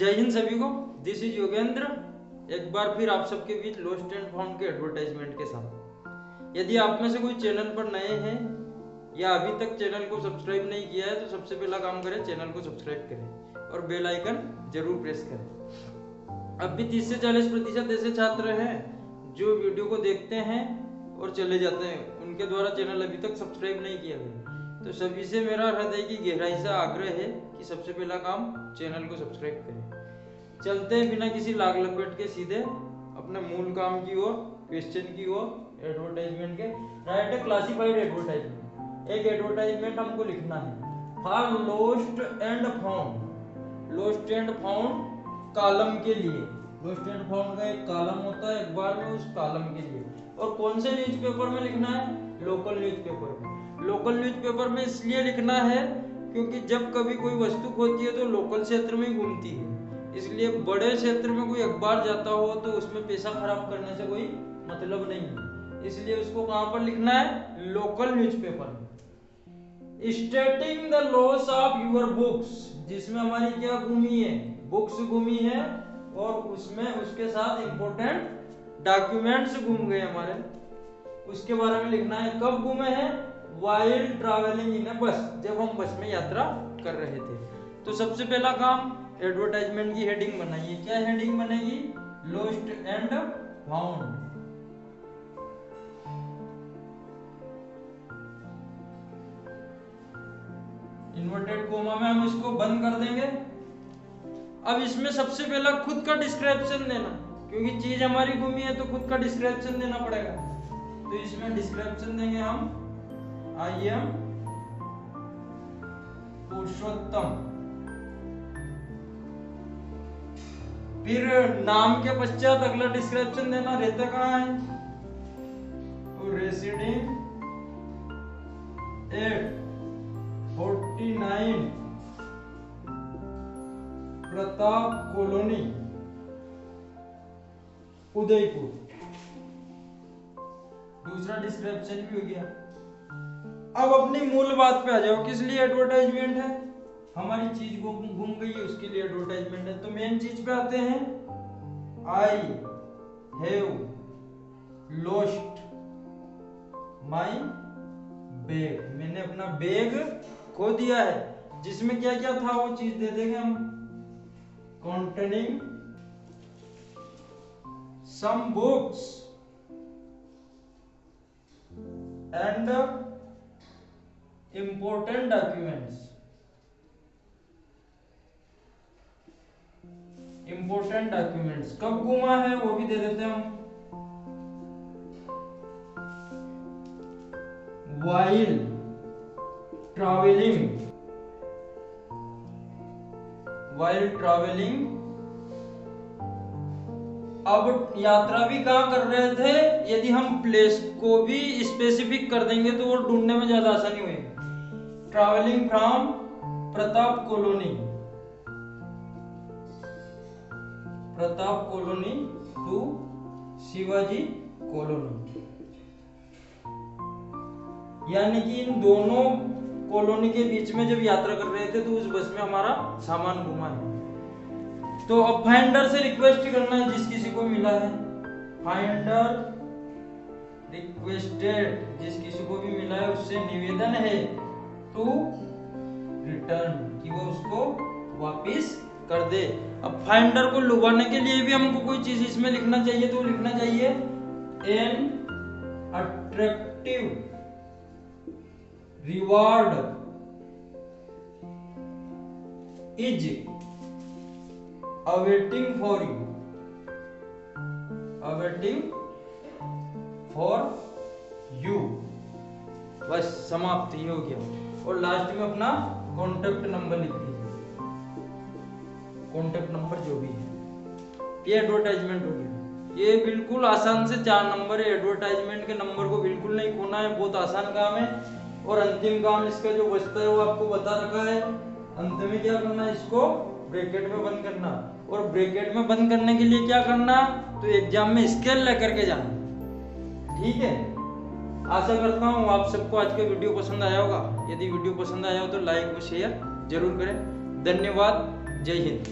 जय हिंद सभी को। दिस इज योगेंद्र, एक बार फिर आप सबके बीच लॉस्ट एंड फाउंड के एडवर्टाइजमेंट के साथ। यदि आप में से कोई चैनल पर नए हैं या अभी तक चैनल को सब्सक्राइब नहीं किया है तो सबसे पहला काम करें, चैनल को सब्सक्राइब करें और बेल आइकन जरूर प्रेस करें। अब भी 30 से 40% ऐसे छात्र हैं जो वीडियो को देखते हैं और चले जाते हैं, उनके द्वारा चैनल अभी तक सब्सक्राइब नहीं किया गया। तो सभी से मेरा हृदय की गहराई से आग्रह है कि सबसे पहला काम चैनल को सब्सक्राइब करें। चलते हैं बिना किसी लाग लपेट के सीधे अपने मूल काम की ओर, क्वेश्चन की ओर, एडवर्टाइजमेंट के। राइट ए क्लासिफाइड एडवर्टाइजमेंट। एक एडवर्टाइजमेंट हमको लिखना है for lost and found. Lost and found column के लिए, लॉस्ट एंड फाउंड का एक कॉलम होता है अखबार में, उस कॉलम के लिए। और कौन से न्यूज़पेपर में लिखना है? लोकल न्यूज़पेपर में। लोकल न्यूज़पेपर में इसलिए लिखना है क्योंकि जब कभी कोई वस्तु खोती है तो लोकल क्षेत्र में घूमती है, इसलिए बड़े क्षेत्र में कोई अखबार जाता हो तो उसमें पैसा खराब करने से कोई मतलब नहीं है, इसलिए उसको कहां पर लिखना है? लोकल न्यूज़पेपर में। Stating the loss of your books, जिसमें हमारी क्या घूमी है? बुक्स घूमी है और उसमें उसके साथ इंपॉर्टेंट डॉक्यूमेंट्स घूम गए हमारे, उसके बारे में लिखना है। कब घूमे हैं? वाइल ट्रैवलिंग इन बस, जब हम बस में यात्रा कर रहे थे। तो सबसे पहला काम, एडवर्टाइजमेंट की हेडिंग बनाइए। क्या हेडिंग बनेगी? Lost and found. Inverted coma में हम इसको बंद कर देंगे। अब इसमें सबसे पहला खुद का डिस्क्रिप्शन देना, क्योंकि चीज हमारी घूमी है तो खुद का डिस्क्रिप्शन देना पड़ेगा। तो इसमें डिस्क्रिप्शन देंगे हम, आई एम पुरुषोत्तम। फिर नाम के पश्चात अगला डिस्क्रिप्शन देना, रहता कहाँ है? Residing at 49 Pratap colony, Udaipur. दूसरा डिस्क्रिप्शन भी हो गया। अब अपनी मूल बात पे आ जाओ, किस लिए एडवर्टाइजमेंट है? हमारी चीज घूम गई है, उसके लिए एडवर्टाइजमेंट है। तो मेन चीज पे आते हैं। I have lost my bag, मैंने अपना बैग खो दिया है। जिसमें क्या क्या था वो चीज दे देंगे हम। containing some books and important documents। important documents कब घूमा है वो भी दे देते हैं हम। while traveling, while traveling। अब यात्रा भी कहाँ कर रहे थे? यदि हम प्लेस को भी स्पेसिफिक कर देंगे तो वो ढूंढने में ज्यादा आसानी होगी। Travelling from Pratap colony, Pratap colony to Shivaji colony. यानी कि इन दोनों कॉलोनी के बीच में जब यात्रा कर रहे थे तो उस बस में हमारा सामान घुमा है। तो अब फाइंडर से रिक्वेस्ट करना है, जिस किसी को मिला है। फाइंडर रिक्वेस्टेड, जिस किसी को भी मिला है उससे निवेदन है टू रिटर्न, कि वो उसको वापिस कर दे। अब फाइंडर को लुभाने के लिए भी हमको कोई चीज इसमें लिखना चाहिए, तो लिखना चाहिए an attractive reward is awaiting for you, awaiting for you। बस समाप्त, ये हो गया। और लास्ट में अपना कॉन्टेक्ट नंबर लिख दीजिए, कॉन्टेक्ट नंबर जो भी है। ये एडवर्टाइजमेंट हो गया। ये बिल्कुल आसान से 4 नंबर है। एडवर्टाइजमेंट के नंबर को बिल्कुल नहीं खोना है, बहुत आसान काम है। और अंतिम काम इसका जो बचता है वो आपको बता रखा है। अंत में क्या करना है? इसको ब्रैकेट में बंद करना। और ब्रैकेट में बंद करने के लिए क्या करना? तो एग्जाम में स्केल लेकर के जाना। ठीक है, आशा करता हूँ आप सबको आज का वीडियो पसंद आया होगा। यदि वीडियो पसंद आया हो तो लाइक व शेयर जरूर करें। धन्यवाद। जय हिंद।